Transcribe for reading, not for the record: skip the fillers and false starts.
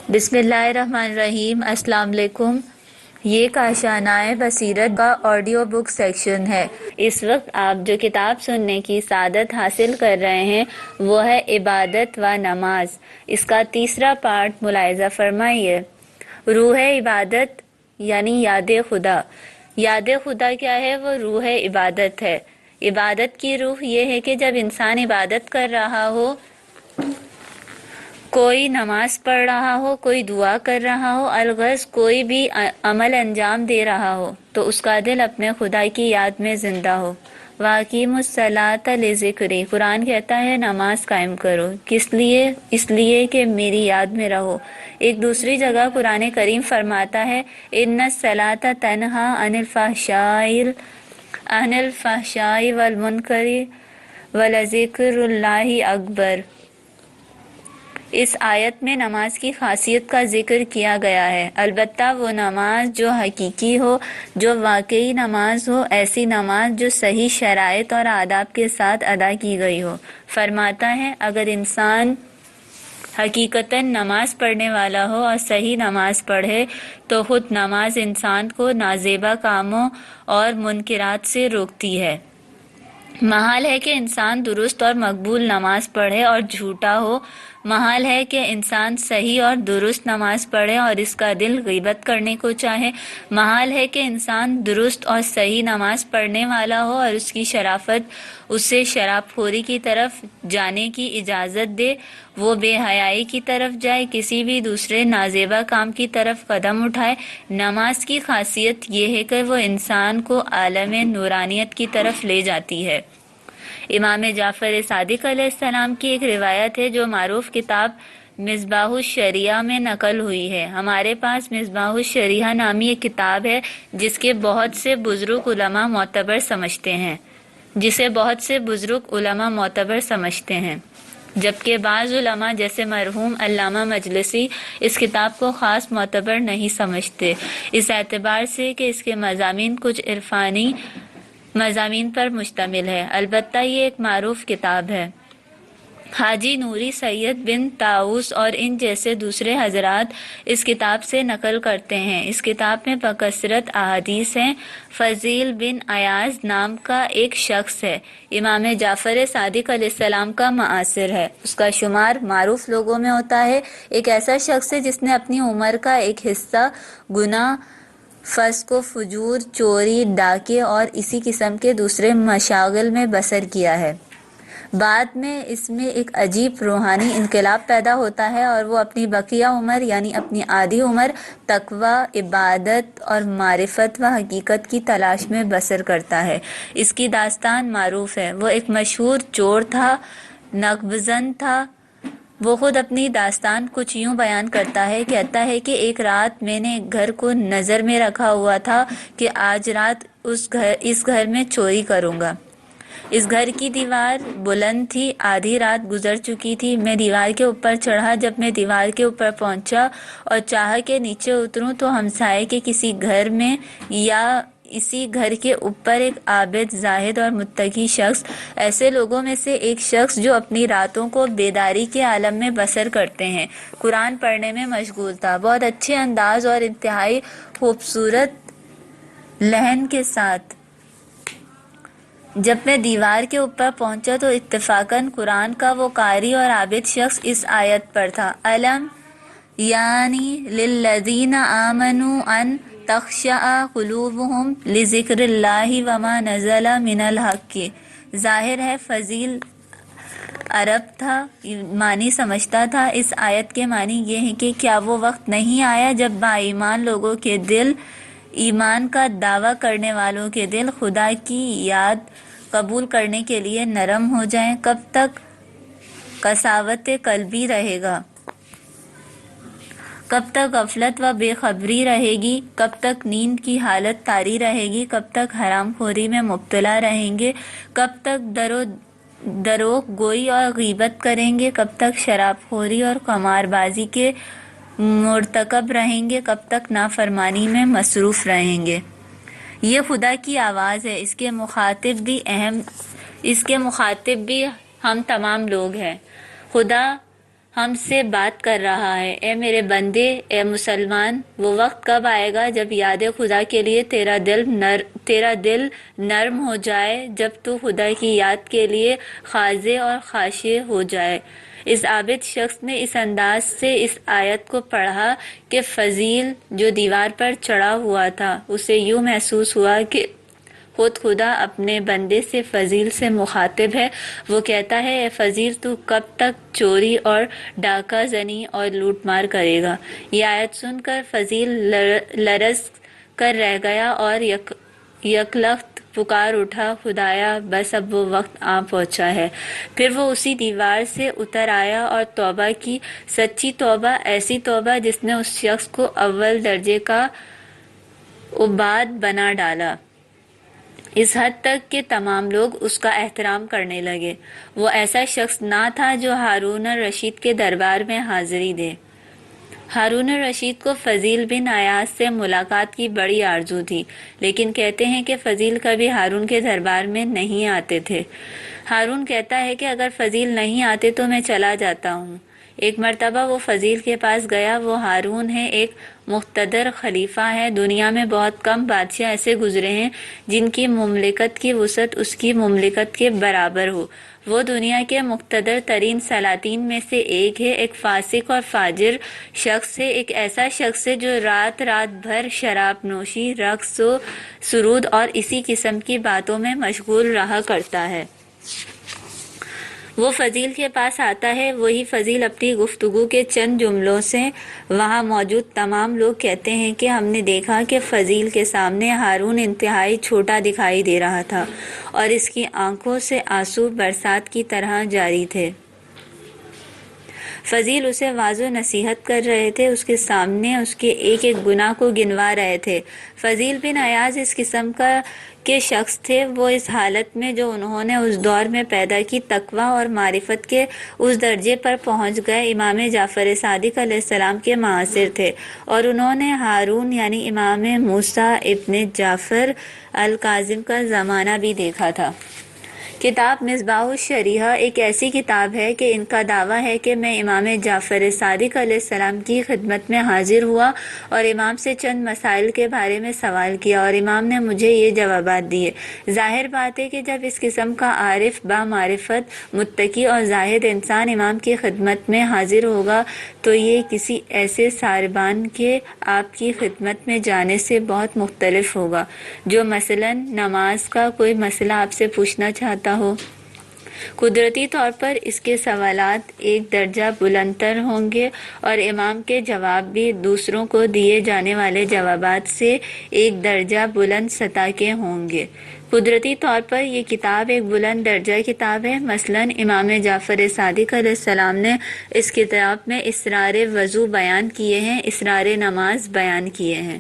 بسم اللہ الرحمن الرحیم۔ السلام علیکم۔ یہ کاشانۂ بصیرت کا آڈیو بک سیکشن ہے۔ اس وقت آپ جو کتاب سننے کی سعادت حاصل کر رہے ہیں وہ ہے عبادت و نماز۔ اس کا تیسرا پارٹ ملاحظہ فرمائیے۔ روح عبادت یعنی یاد خدا۔ یاد خدا کیا ہے؟ وہ روح عبادت ہے۔ عبادت کی روح یہ ہے کہ جب انسان عبادت کر رہا ہو، کوئی نماز پڑھ رہا ہو، کوئی دعا کر رہا ہو، الغرض کوئی بھی عمل انجام دے رہا ہو، تو اس کا دل اپنے خدا کی یاد میں زندہ ہو۔ وَأَقِیمُوا الصَّلَاةَ لِذِکْرِی، قرآن کہتا ہے نماز قائم کرو۔ کس لیے؟ اس لیے کہ میری یاد میں رہو۔ ایک دوسری جگہ قرآن کریم فرماتا ہے إِنَّ الصَّلَاةَ تَنْہَىٰ عَنِ الْفَحْشَاءِ وَالْمُنکَرِ وَلَذِکْرُ اللہِ اکبر۔ اس آیت میں نماز کی خاصیت کا ذکر کیا گیا ہے، البتہ وہ نماز جو حقیقی ہو، جو واقعی نماز ہو، ایسی نماز جو صحیح شرائط اور آداب کے ساتھ ادا کی گئی ہو۔ فرماتا ہے اگر انسان حقیقتاً نماز پڑھنے والا ہو اور صحیح نماز پڑھے تو خود نماز انسان کو نازیبا کاموں اور منکرات سے روکتی ہے۔ محال ہے کہ انسان درست اور مقبول نماز پڑھے اور جھوٹا ہو، محال ہے کہ انسان صحیح اور درست نماز پڑھے اور اس کا دل غیبت کرنے کو چاہے، محال ہے کہ انسان درست اور صحیح نماز پڑھنے والا ہو اور اس کی شرافت اسے شراب خوری کی طرف جانے کی اجازت دے، وہ بے حیائی کی طرف جائے، کسی بھی دوسرے نازیبا کام کی طرف قدم اٹھائے۔ نماز کی خاصیت یہ ہے کہ وہ انسان کو عالم نورانیت کی طرف لے جاتی ہے۔ امام جعفر صادق علیہ السلام کی ایک روایت ہے جو معروف کتاب مصباح الشریعہ میں نقل ہوئی ہے۔ ہمارے پاس مصباح الشریعہ نامی ایک کتاب ہے جسے بہت سے بزرگ علماء معتبر سمجھتے ہیں، جبکہ بعض علماء جیسے مرحوم علامہ مجلسی اس کتاب کو خاص معتبر نہیں سمجھتے، اس اعتبار سے کہ اس کے مضامین کچھ عرفانی مضامین پر مشتمل ہے، البتہ یہ ایک معروف کتاب ہے۔ حاجی نوری سید بن طاؤس اور ان جیسے دوسرے حضرات اس کتاب سے نقل کرتے ہیں۔ اس کتاب میں بکثرت احادیث ہیں۔ فضیل بن ایاز نام کا ایک شخص ہے، امام جعفر صادق علیہ السلام کا معاصر ہے، اس کا شمار معروف لوگوں میں ہوتا ہے۔ ایک ایسا شخص ہے جس نے اپنی عمر کا ایک حصہ گناہ، فسق و فجور، چوری، ڈاکے اور اسی قسم کے دوسرے مشاغل میں بسر کیا ہے۔ بعد میں اس میں ایک عجیب روحانی انقلاب پیدا ہوتا ہے اور وہ اپنی بقیہ عمر یعنی اپنی آدھی عمر تقوی، عبادت اور معرفت و حقیقت کی تلاش میں بسر کرتا ہے۔ اس کی داستان معروف ہے۔ وہ ایک مشہور چور تھا، نقبزن تھا۔ وہ خود اپنی داستان کچھ یوں بیان کرتا ہے، کہتا ہے کہ ایک رات میں نے ایک گھر کو نظر میں رکھا ہوا تھا کہ آج رات اس گھر میں چوری کروں گا۔ اس گھر کی دیوار بلند تھی، آدھی رات گزر چکی تھی، میں دیوار کے اوپر چڑھا، جب میں دیوار کے اوپر پہنچا اور چاہا کہ نیچے اتروں تو ہمسائے کے کسی گھر میں یا اسی گھر کے اوپر ایک عابد، زاہد اور متقی شخص، ایسے لوگوں میں سے ایک شخص جو اپنی راتوں کو بیداری کے عالم میں بسر کرتے ہیں، قرآن پڑھنے میں مشغول تھا، بہت اچھے انداز اور انتہائی خوبصورت لحن کے ساتھ۔ جب میں دیوار کے اوپر پہنچا تو اتفاقاً قرآن کا وہ قاری اور عابد شخص اس آیت پر تھا، أَلَمْ یعنی للذین آمنوا ان تخشع قلوبهم لذکر اللہ وما نزل من الحق۔ ظاہر ہے فضیل عرب تھا، معنی سمجھتا تھا۔ اس آیت کے معنی یہ ہے کہ کیا وہ وقت نہیں آیا جب با ایمان لوگوں کے دل، ایمان کا دعویٰ کرنے والوں کے دل خدا کی یاد قبول کرنے کے لیے نرم ہو جائیں؟ کب تک قساوت قلبی رہے گا؟ کب تک غفلت و بے خبری رہے گی؟ کب تک نیند کی حالت طاری رہے گی؟ کب تک حرام خوری میں مبتلا رہیں گے؟ کب تک دروغ گوئی اور غیبت کریں گے؟ کب تک شراب خوری اور قمار بازی کے مرتکب رہیں گے؟ کب تک نافرمانی میں مصروف رہیں گے؟ یہ خدا کی آواز ہے، اس کے مخاطب بھی ہم تمام لوگ ہیں۔ خدا ہم سے بات کر رہا ہے۔ اے میرے بندے، اے مسلمان، وہ وقت کب آئے گا جب یاد خدا کے لیے تیرا دل نرم ہو جائے، جب تو خدا کی یاد کے لیے خاضع اور خاشع ہو جائے۔ اس عابد شخص نے اس انداز سے اس آیت کو پڑھا کہ فضیل جو دیوار پر چڑھا ہوا تھا اسے یوں محسوس ہوا کہ خود خدا اپنے بندے سے فضیل سے مخاطب ہے۔ وہ کہتا ہے، اے فضیل، تو کب تک چوری اور ڈاکہ زنی اور لوٹ مار کرے گا؟ یہ آیت سن کر فضیل لرز کر رہ گیا اور یکلخت پکار اٹھا، خدایا بس اب وہ وقت آ پہنچا ہے۔ پھر وہ اسی دیوار سے اتر آیا اور توبہ کی، سچی توبہ، ایسی توبہ جس نے اس شخص کو اول درجے کا عباد بنا ڈالا، اس حد تک کہ تمام لوگ اس کا احترام کرنے لگے۔ وہ ایسا شخص نہ تھا جو ہارون الرشید کے دربار میں حاضری دے۔ ہارون الرشید کو فضیل بن ایاز سے ملاقات کی بڑی آرزو تھی، لیکن کہتے ہیں کہ فضیل کبھی ہارون کے دربار میں نہیں آتے تھے۔ ہارون کہتا ہے کہ اگر فضیل نہیں آتے تو میں چلا جاتا ہوں۔ ایک مرتبہ وہ فضیل کے پاس گیا۔ وہ ہارون ہے، ایک مقتدر خلیفہ ہے۔ دنیا میں بہت کم بادشاہ ایسے گزرے ہیں جن کی مملکت کی وسعت اس کی مملکت کے برابر ہو۔ وہ دنیا کے مقتدر ترین سلاطین میں سے ایک ہے، ایک فاسق اور فاجر شخص ہے، ایک ایسا شخص ہے جو رات بھر شراب نوشی، رقص و سرود اور اسی قسم کی باتوں میں مشغول رہا کرتا ہے۔ وہ فضیل کے پاس آتا ہے۔ وہی فضیل اپنی گفتگو کے چند جملوں سے وہاں موجود تمام لوگ کہتے ہیں کہ ہم نے دیکھا کہ فضیل کے سامنے ہارون انتہائی چھوٹا دکھائی دے رہا تھا اور اس کی آنکھوں سے آنسو برسات کی طرح جاری تھے۔ فضیل اسے واعظ و نصیحت کر رہے تھے، اس کے سامنے اس کے ایک ایک گناہ کو گنوا رہے تھے۔ فضیل بن ایاز اس قسم کے شخص تھے۔ وہ اس حالت میں جو انہوں نے اس دور میں پیدا کی، تقویٰ اور معرفت کے اس درجے پر پہنچ گئے، امام جعفر صادق علیہ السلام کے معاصر تھے، اور انہوں نے ہارون یعنی امام موسیٰ ابن جعفر الکاظم کا زمانہ بھی دیکھا تھا۔ کتاب مصباح الشریعہ ایک ایسی کتاب ہے کہ ان کا دعویٰ ہے کہ میں امام جعفر صادق علیہ السلام کی خدمت میں حاضر ہوا اور امام سے چند مسائل کے بارے میں سوال کیا اور امام نے مجھے یہ جوابات دیے۔ ظاہر بات ہے کہ جب اس قسم کا عارف، بامعرفت، متقی اور زاہد انسان امام کی خدمت میں حاضر ہوگا تو یہ کسی ایسے ساربان کے آپ کی خدمت میں جانے سے بہت مختلف ہوگا جو مثلاً نماز کا کوئی مسئلہ آپ سے پوچھنا چاہتا ہو۔ قدرتی طور پر اس کے سوالات ایک درجہ بلندتر ہوں گے اور امام کے جواب بھی دوسروں کو دیے جانے والے جوابات سے ایک درجہ بلند سطح کے ہوں گے۔ قدرتی طور پر یہ کتاب ایک بلند درجہ کتاب ہے۔ مثلاً امام جعفر صادق علیہ السلام نے اس کتاب میں اسرار وضو بیان کیے ہیں، اسرار نماز بیان کیے ہیں۔